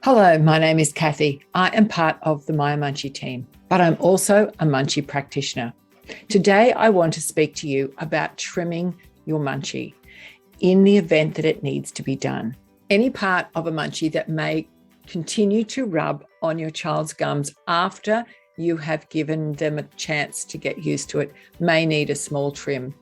Hello, my name is Cathy. I am part of the Myo Munchee team, but I'm also a munchie practitioner. Today, I want to speak to you about trimming your munchie in the event that it needs to be done. Any part of a munchie that may continue to rub on your child's gums after you have given them a chance to get used to it may need a small trim.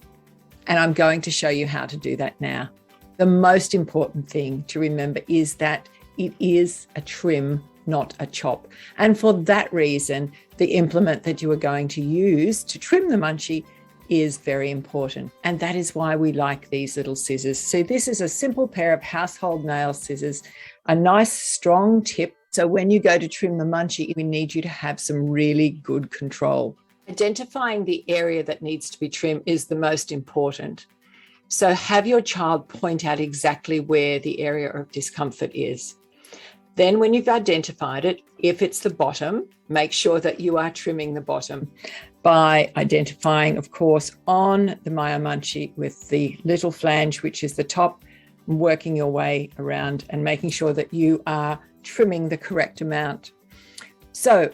And I'm going to show you how to do that now. The most important thing to remember is that it is a trim, not a chop. And for that reason, the implement that you are going to use to trim the munchie is very important. And that is why we like these little scissors. So this is a simple pair of household nail scissors, a nice strong tip. So when you go to trim the munchie, we need you to have some really good control. Identifying the area that needs to be trimmed is the most important. So have your child point out exactly where the area of discomfort is. Then when you've identified it, if it's the bottom, make sure that you are trimming the bottom by identifying, of course, on the Myo Munchee with the little flange, which is the top, working your way around and making sure that you are trimming the correct amount. So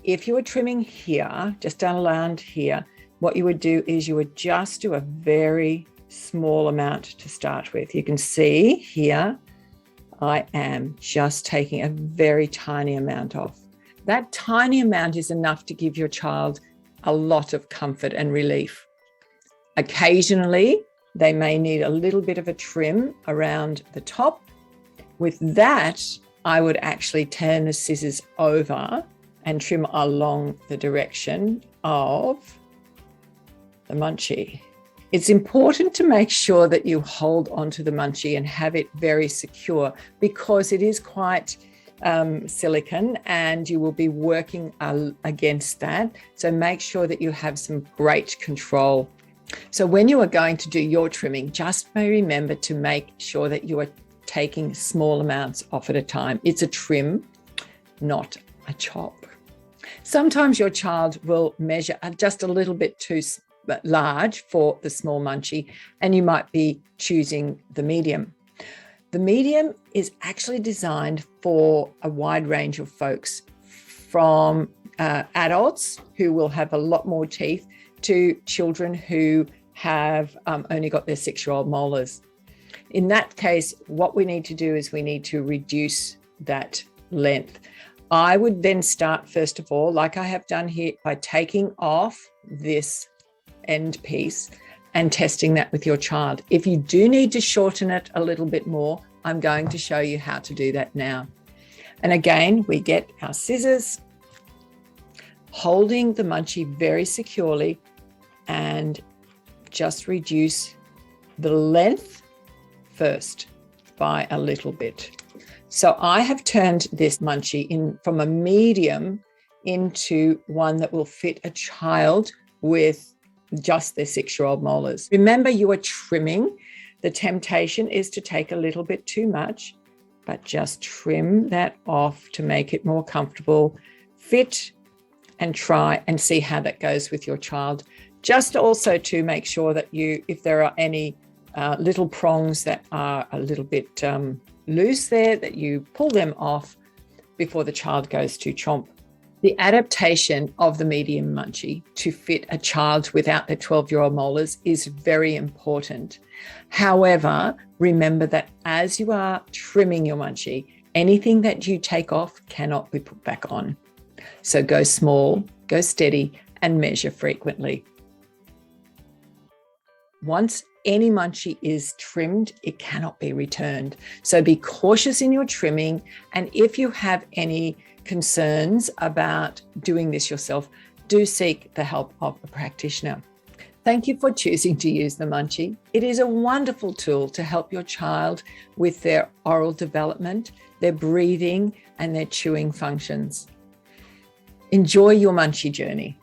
if you were trimming here, just down around here, what you would do is you would just do a very small amount to start with. You can see here, I am just taking a very tiny amount off. That tiny amount is enough to give your child a lot of comfort and relief. Occasionally, they may need a little bit of a trim around the top. With that, I would actually turn the scissors over and trim along the direction of the munchie. It's important to make sure that you hold onto the munchie and have it very secure because it is quite silicone and you will be working against that. So make sure that you have some great control. So when you are going to do your trimming, just remember to make sure that you are taking small amounts off at a time. It's a trim, not a chop. Sometimes your child will measure just a little bit too large for the small munchie, and you might be choosing the medium. The medium is actually designed for a wide range of folks, from adults who will have a lot more teeth to children who have only got their 6-year-old molars. In that case, what we need to do is we need to reduce that length. I would then start, first of all, like I have done here, by taking off this end piece and testing that with your child. If you do need to shorten it a little bit more, I'm going to show you how to do that now. And again, we get our scissors, holding the munchie very securely, and just reduce the length first by a little bit. So I have turned this munchie from a medium into one that will fit a child with just their 6-year-old molars. Remember, you are trimming. The temptation is to take a little bit too much, but just trim that off to make it more comfortable, fit, and try and see how that goes with your child. Just also to make sure that if there are any little prongs that are a little bit loose there, that you pull them off before the child goes to chomp. The adaptation of the medium munchie to fit a child without their 12-year-old molars is very important. However, remember that as you are trimming your munchie, anything that you take off cannot be put back on. So go small, go steady, and measure frequently. Once any munchie is trimmed, it cannot be returned. So be cautious in your trimming. And if you have any concerns about doing this yourself, do seek the help of a practitioner. Thank you for choosing to use the munchie. It is a wonderful tool to help your child with their oral development, their breathing, and their chewing functions. Enjoy your munchie journey.